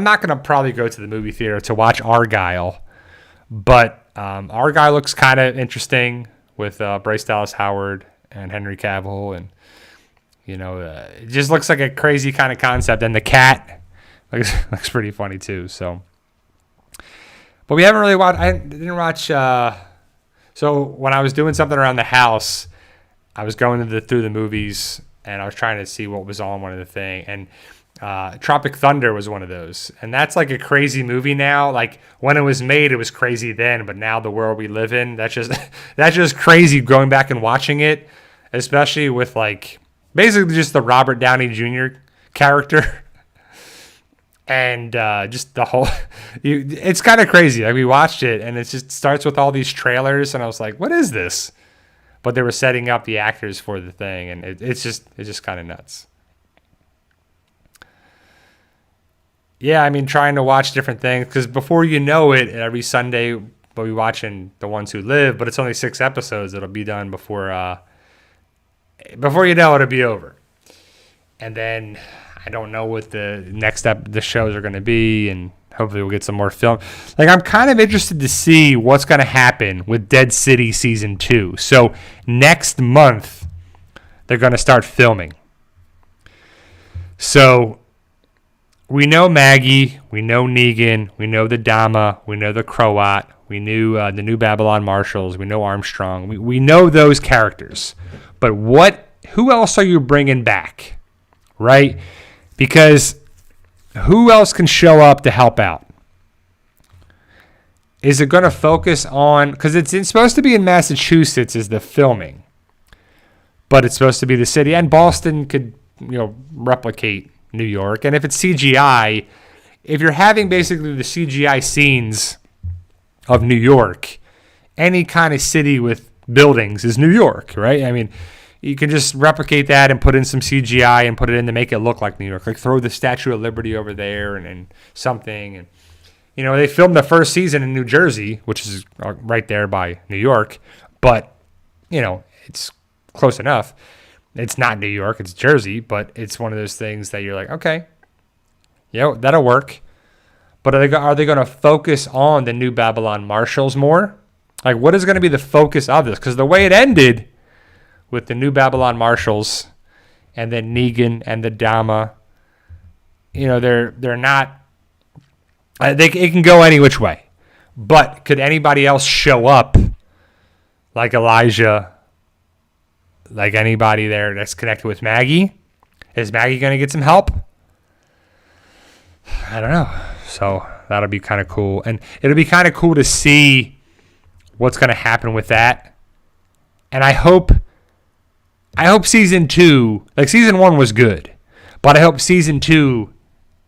not going to probably go to the movie theater to watch Argyle, but Argyle looks kind of interesting with Bryce Dallas Howard and Henry Cavill, and it just looks like a crazy kind of concept. And the cat looks pretty funny too. So. But we haven't really watched. I didn't watch. So when I was doing something around the house, I was going through the movies, and I was trying to see what was on one of the thing. And Tropic Thunder was one of those, and that's a crazy movie now. When it was made, it was crazy then, but now the world we live in, that's just crazy. Going back and watching it, especially with basically just the Robert Downey Jr. character. And just the whole, it's kind of crazy. We watched it, and it just starts with all these trailers, and I was like, "What is this?" But they were setting up the actors for the thing, and it's just kind of nuts. Yeah, trying to watch different things, because before you know it, every Sunday we'll be watching The Ones Who Live, but it's only 6 episodes. It'll be done before you know it'll be over, and then. I don't know what the next the shows are going to be, and hopefully we'll get some more film. I'm kind of interested to see what's going to happen with Dead City Season 2. So next month, they're going to start filming. So we know Maggie, we know Negan, we know the Dama, we know the Croat, We knew the New Babylon Marshals. We know Armstrong. We know those characters. But who else are you bringing back, right? Because who else can show up to help out? Is it going to focus on, because it's supposed to be in Massachusetts is the filming, but it's supposed to be the city, and Boston could, replicate New York. And if it's CGI, if you're having basically the CGI scenes of New York, any kind of city with buildings is New York, right? I mean, you can just replicate that and put in some CGI and put it in to make it look like New York. Like throw the Statue of Liberty over there and something. And, they filmed the first season in New Jersey, which is right there by New York. But, it's close enough. It's not New York, it's Jersey. But it's one of those things that you're like, okay, that'll work. But are they going to focus on the New Babylon Marshals more? Like, what is going to be the focus of this? Because the way it ended with the New Babylon Marshals and then Negan and the Dama, they're not. It can go any which way. But could anybody else show up like Elijah, like anybody there that's connected with Maggie? Is Maggie going to get some help? I don't know. So that'll be kind of cool. And it'll be kind of cool to see what's going to happen with that. And I hope season 2, like season 1 was good, but I hope season 2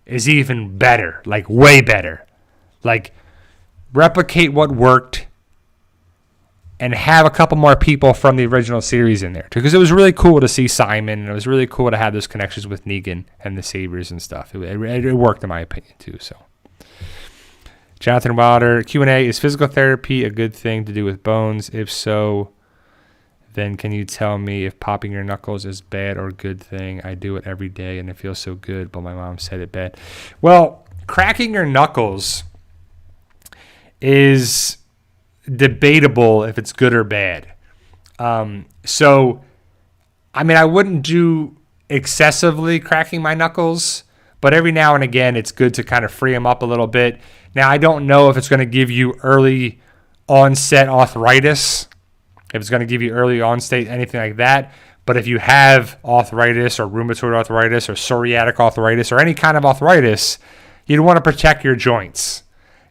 is even better, like way better. Like replicate what worked and have a couple more people from the original series in there too, because it was really cool to see Simon, and it was really cool to have those connections with Negan and the Sabres and stuff. It worked in my opinion too. So Jonathan Wilder, Q&A, is physical therapy a good thing to do with bones? If so, then can you tell me if popping your knuckles is bad or good thing? I do it every day and it feels so good, but my mom said it bad. Well, cracking your knuckles is debatable if it's good or bad. So, I mean, I wouldn't do excessively cracking my knuckles, but every now and again, it's good to kind of free them up a little bit. Now, I don't know if it's going to give you early onset arthritis, if it's going to give you early onset, anything like that. But if you have arthritis or rheumatoid arthritis or psoriatic arthritis or any kind of arthritis, you'd want to protect your joints.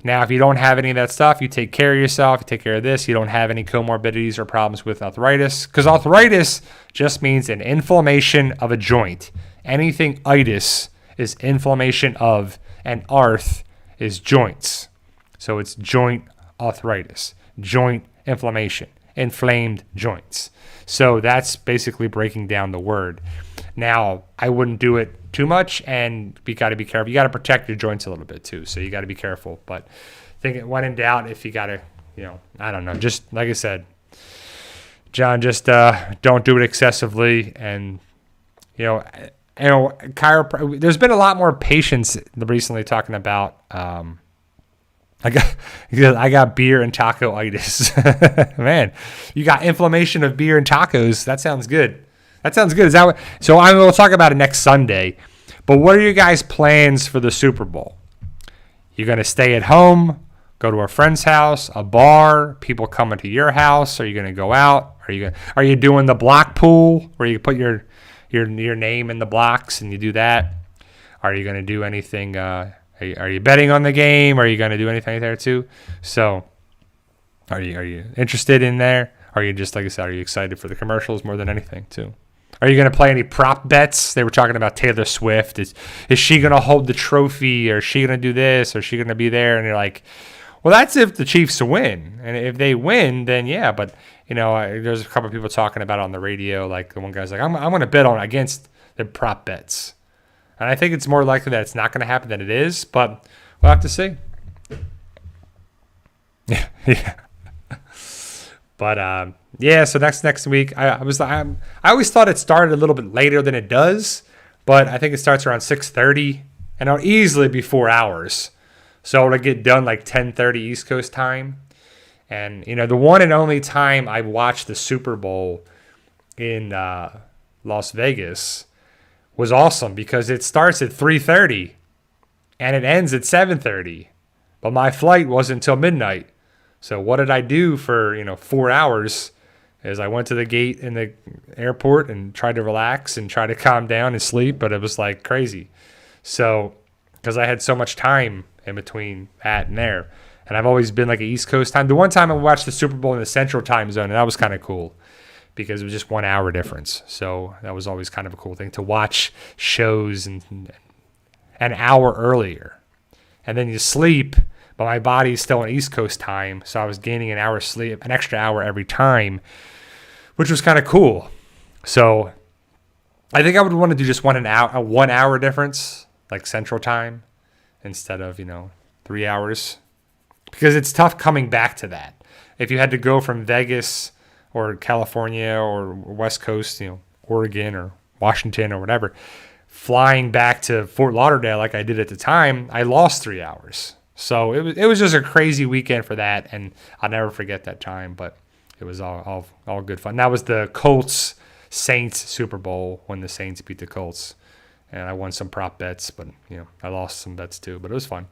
Now, if you don't have any of that stuff, you take care of yourself, you take care of this, you don't have any comorbidities or problems with arthritis. Because arthritis just means an inflammation of a joint. Anything itis is inflammation of, and arth is joints. So it's joint arthritis, joint inflammation, inflamed joints. So that's basically breaking down the word. Now, I wouldn't do it too much, and you got to be careful. You got to protect your joints a little bit too, so you got to be careful. But I think when in doubt, if you got to, I don't know. Just like I said, John, just don't do it excessively. And there's been a lot more patients recently talking about. I got beer and taco-itis. Man, you got inflammation of beer and tacos. That sounds good. Is that what? So we'll talk about it next Sunday. But what are your guys' plans for the Super Bowl? You gonna stay at home, go to a friend's house, a bar, people coming to your house? Are you gonna go out? Are you doing the block pool where you put your name in the blocks and you do that? Are you gonna do anything? Are you betting on the game? Are you gonna do anything there too? So, are you interested in there? Are you just, like I said, are you excited for the commercials more than anything too? Are you going to play any prop bets? They were talking about Taylor Swift. Is she going to hold the trophy, or is she going to do this, or is she going to be there? And you're like, well, that's if the Chiefs win. And if they win, then yeah. But, there's a couple of people talking about it on the radio. Like the one guy's like, I'm going to bet on against the prop bets. And I think it's more likely that it's not going to happen than it is. But we'll have to see. Yeah. But so next week, I always thought it started a little bit later than it does, but I think it starts around 6:30, and it'll easily be 4 hours, so it'll get done like 10:30 East Coast time. And the one and only time I watched the Super Bowl in Las Vegas was awesome because it starts at 3:30 and it ends at 7:30, but my flight wasn't until midnight. So what did I do for 4 hours? Is I went to the gate in the airport and tried to relax and try to calm down and sleep, but it was like crazy. So because I had so much time in between that and there, and I've always been like an East Coast time. The one time I watched the Super Bowl in the Central Time Zone, and that was kind of cool because it was just 1 hour difference. So that was always kind of a cool thing to watch shows and an hour earlier, and then you sleep. But my body's still in East Coast time, so I was gaining an hour sleep, an extra hour every time, which was kind of cool. So I think I would want to do just a 1 hour difference, like Central Time, instead of 3 hours, because it's tough coming back to that. If you had to go from Vegas or California or West Coast, Oregon or Washington or whatever, flying back to Fort Lauderdale like I did at the time, I lost 3 hours. So it was just a crazy weekend for that, and I'll never forget that time. But it was all good fun. That was the Colts Saints Super Bowl when the Saints beat the Colts, and I won some prop bets, but I lost some bets too. But it was fun.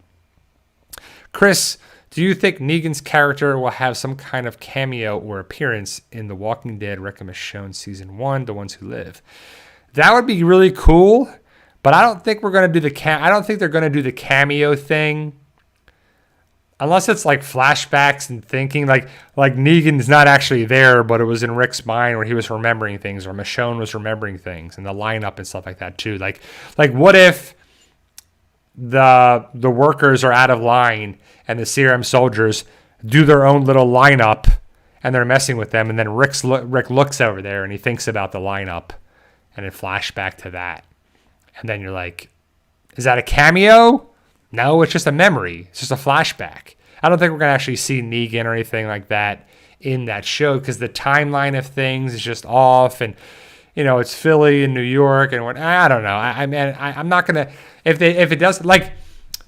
Chris, do you think Negan's character will have some kind of cameo or appearance in The Walking Dead Rick and Michonne Season 1, The Ones Who Live? That would be really cool, but I don't think we're going to do I don't think they're going to do the cameo thing. Unless it's like flashbacks and thinking like Negan's not actually there, but it was in Rick's mind where he was remembering things, or Michonne was remembering things, and the lineup and stuff like that too. Like what if the workers are out of line and the CRM soldiers do their own little lineup and they're messing with them, and then Rick looks over there and he thinks about the lineup, and it flashback to that, and then you're like, is that a cameo? No, it's just a memory. It's just a flashback. I don't think we're going to actually see Negan or anything like that in that show, because the timeline of things is just off, and it's Philly and New York and what, I don't know. I'm not going to, if it does, like,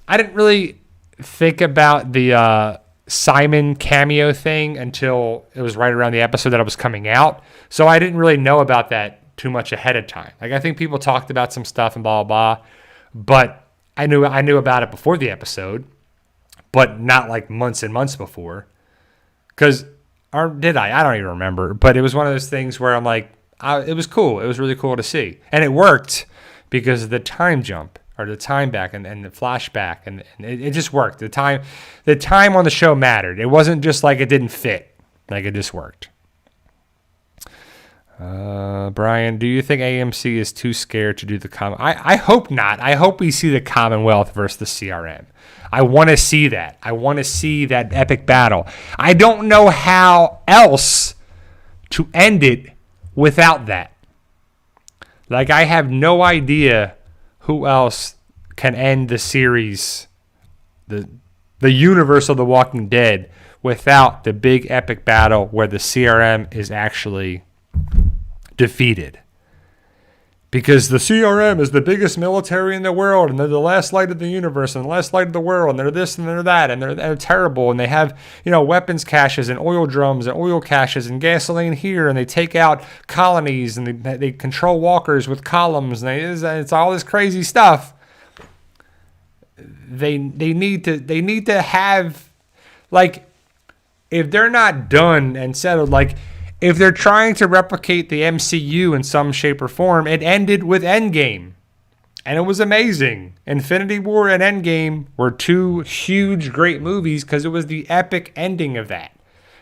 I didn't really think about the Simon cameo thing until it was right around the episode that it was coming out. So I didn't really know about that too much ahead of time. Like, I think people talked about some stuff and blah, blah, blah, but I knew about it before the episode, but not like months and months before. Or did I? I don't even remember. But it was one of those things where I'm like, it was cool. It was really cool to see. And it worked because of the time jump, or the time back and the flashback. And it just worked. The time on the show mattered. It wasn't just like it didn't fit. Like, it just worked. Brian, do you think AMC is too scared to do the I hope not. I hope we see the Commonwealth versus the CRM. I want to see that. I want to see that epic battle. I don't know how else to end it without that. Like, I have no idea who else can end the series, the universe of The Walking Dead, without the big epic battle where the CRM is actually defeated. Because the CRM is the biggest military in the world, and they're the last light of the universe and the last light of the world, and they're this and they're that, and they're terrible, and they have weapons caches and oil drums and oil caches and gasoline here, and they take out colonies, and they control walkers with columns, and it's all this crazy stuff. They need to have, like, if they're not done and settled, like, if they're trying to replicate the MCU in some shape or form, it ended with Endgame. And it was amazing. Infinity War and Endgame were two huge, great movies because it was the epic ending of that.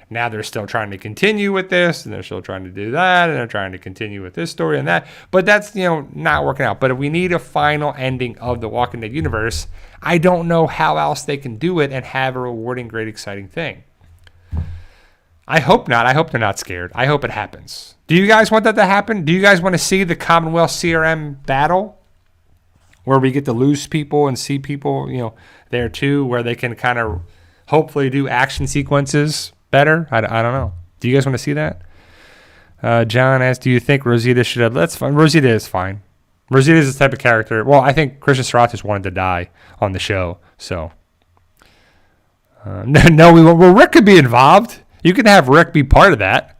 Now they're still trying to continue with this, and they're still trying to do that, and they're trying to continue with this story and that. But that's, not working out. But if we need a final ending of the Walking Dead universe, I don't know how else they can do it and have a rewarding, great, exciting thing. I hope not. I hope they're not scared. I hope it happens. Do you guys want that to happen? Do you guys want to see the Commonwealth CRM battle where we get to lose people and see people, there too, where they can kind of hopefully do action sequences better? I don't know. Do you guys want to see that? John asks, do you think Rosita should have... That's fine. Rosita is fine. Rosita is the type of character... Well, I think Christian Serratos wanted to die on the show, so... No, we won't. Well, Rick could be involved. You can have Rick be part of that.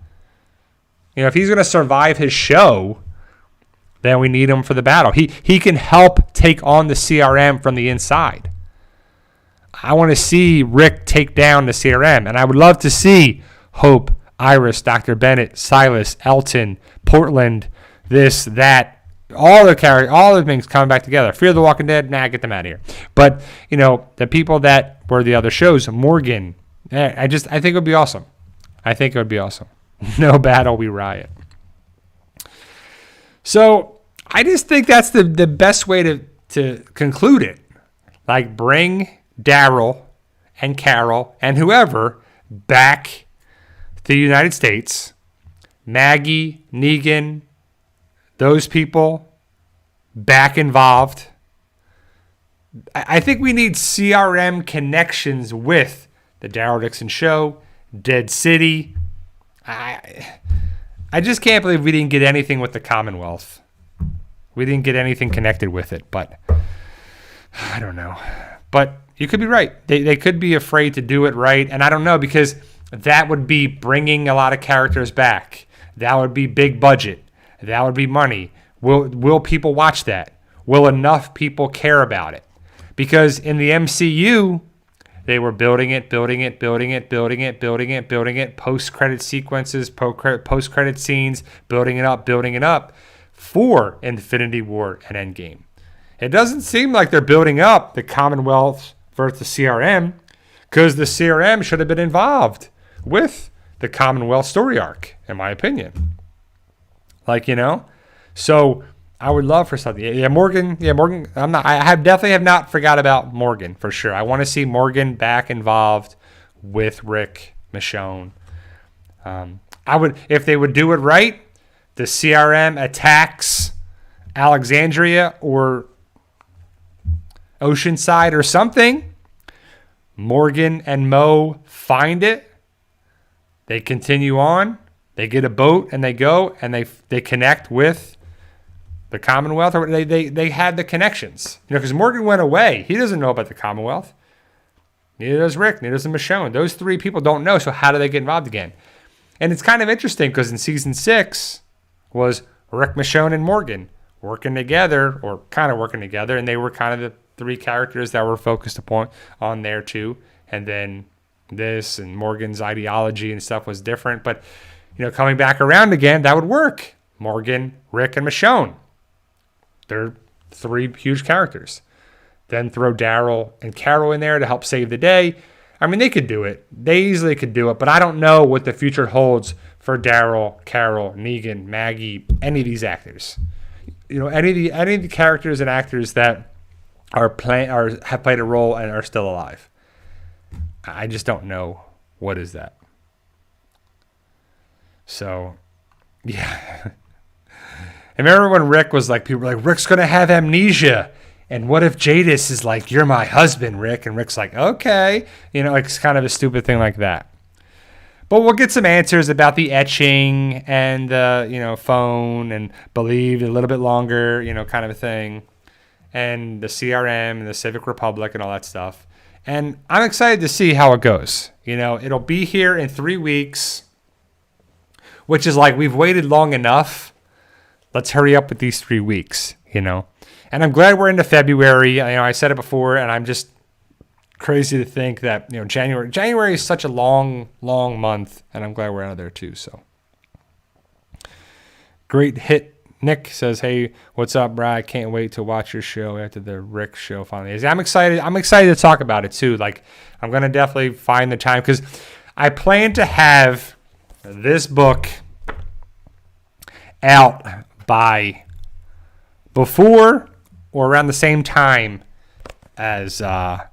If he's going to survive his show, then we need him for the battle. He can help take on the CRM from the inside. I want to see Rick take down the CRM, and I would love to see Hope, Iris, Dr. Bennett, Silas, Elton, Portland, this, that, all the things coming back together. Fear the Walking Dead, get them out of here. But, the people that were the other shows, Morgan, I think it would be awesome. I think it would be awesome. No battle, we riot. So I just think that's the best way to conclude it. Like, bring Daryl and Carol and whoever back to the United States. Maggie, Negan, those people back involved. I think we need CRM connections with the Daryl Dixon Show, Dead City. I just can't believe we didn't get anything with the Commonwealth. We didn't get anything connected with it, but I don't know. But you could be right. They could be afraid to do it right, and I don't know, because that would be bringing a lot of characters back. That would be big budget. That would be money. Will people watch that? Will enough people care about it? Because in the MCU, they were building it, post-credit sequences, post-credit scenes, building it up for Infinity War and Endgame. It doesn't seem like they're building up the Commonwealth versus CRM, because the CRM should have been involved with the Commonwealth story arc, in my opinion. So I would love for something. Yeah, Morgan. I definitely have not forgot about Morgan, for sure. I want to see Morgan back involved with Rick, Michonne. I would, if they would do it right, the CRM attacks Alexandria or Oceanside or something. Morgan and Mo find it. They continue on. They get a boat and they go and they connect with the Commonwealth. Or they had the connections. Because Morgan went away. He doesn't know about the Commonwealth. Neither does Rick. Neither does Michonne. Those three people don't know. So how do they get involved again? And it's kind of interesting because in season 6 was Rick, Michonne, and Morgan working together, or kind of working together, and they were kind of the three characters that were focused upon on there too. And then this and Morgan's ideology and stuff was different, but coming back around again, that would work. Morgan, Rick, and Michonne. They're three huge characters. Then throw Daryl and Carol in there to help save the day. I mean, they could do it. They easily could do it, but I don't know what the future holds for Daryl, Carol, Negan, Maggie, any of these actors. Any of the characters and actors that have played a role and are still alive. I just don't know what is that. So, yeah. I remember when Rick was like, people were like, Rick's going to have amnesia. And what if Jadis is like, you're my husband, Rick? And Rick's like, okay. It's kind of a stupid thing like that. But we'll get some answers about the etching and, phone and believe a little bit longer, kind of a thing. And the CRM and the Civic Republic and all that stuff. And I'm excited to see how it goes. It'll be here in 3 weeks, which is like, we've waited long enough. Let's hurry up with these 3 weeks, And I'm glad we're into February. I said it before, and I'm just crazy to think that, January is such a long, long month, and I'm glad we're out of there too. So, great hit. Nick says, hey, what's up, Brad? Can't wait to watch your show after the Rick show finally is. I'm excited to talk about it too. Like, I'm going to definitely find the time, because I plan to have this book out by before or around the same time as The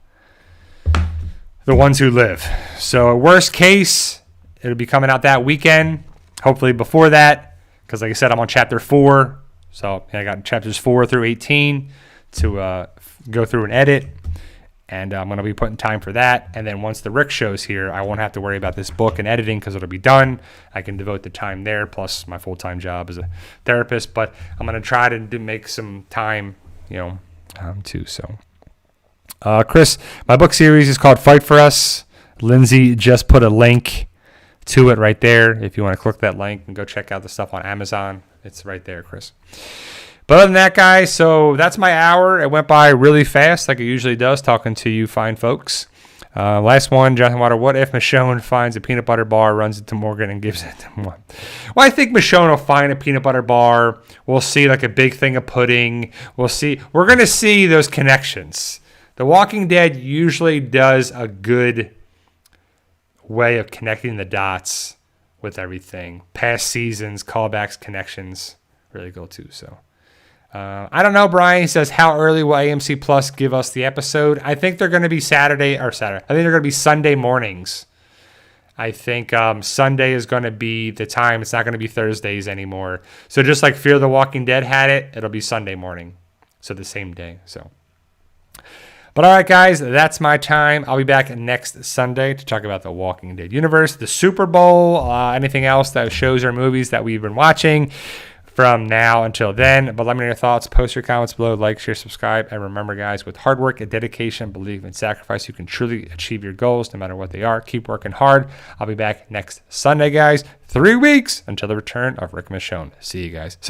Ones Who Live. So worst case, it'll be coming out that weekend, hopefully before that, because like I said, I'm on chapter 4. So I got chapters 4 through 18 to go through and edit. And I'm going to be putting time for that. And then once the Rick show's here, I won't have to worry about this book and editing, because it'll be done. I can devote the time there, plus my full-time job as a therapist. But I'm going to try to make some time, too. So, Chris, my book series is called Fight For Us. Lindsay just put a link to it right there. If you want to click that link and go check out the stuff on Amazon, it's right there, Chris. But other than that, guys, so that's my hour. It went by really fast, like it usually does, talking to you fine folks. Last one, Jonathan Water. What if Michonne finds a peanut butter bar, runs into Morgan, and gives it to him? Well, I think Michonne will find a peanut butter bar. We'll see like a big thing of pudding. We'll see. We're going to see those connections. The Walking Dead usually does a good way of connecting the dots with everything. Past seasons, callbacks, connections, really go too. So I don't know. Brian says, how early will AMC Plus give us the episode? I think they're going to be Saturday. I think they're going to be Sunday mornings. I think Sunday is going to be the time. It's not going to be Thursdays anymore. So just like Fear the Walking Dead had it, it'll be Sunday morning. So the same day. So. But all right, guys, that's my time. I'll be back next Sunday to talk about the Walking Dead universe, the Super Bowl, anything else that shows or movies that we've been watching from now until then. But let me know your thoughts. Post your comments below. Like, share, subscribe. And remember, guys, with hard work and dedication, belief, and sacrifice, you can truly achieve your goals no matter what they are. Keep working hard. I'll be back next Sunday, guys. 3 weeks until the return of Rick and Michonne. See you guys.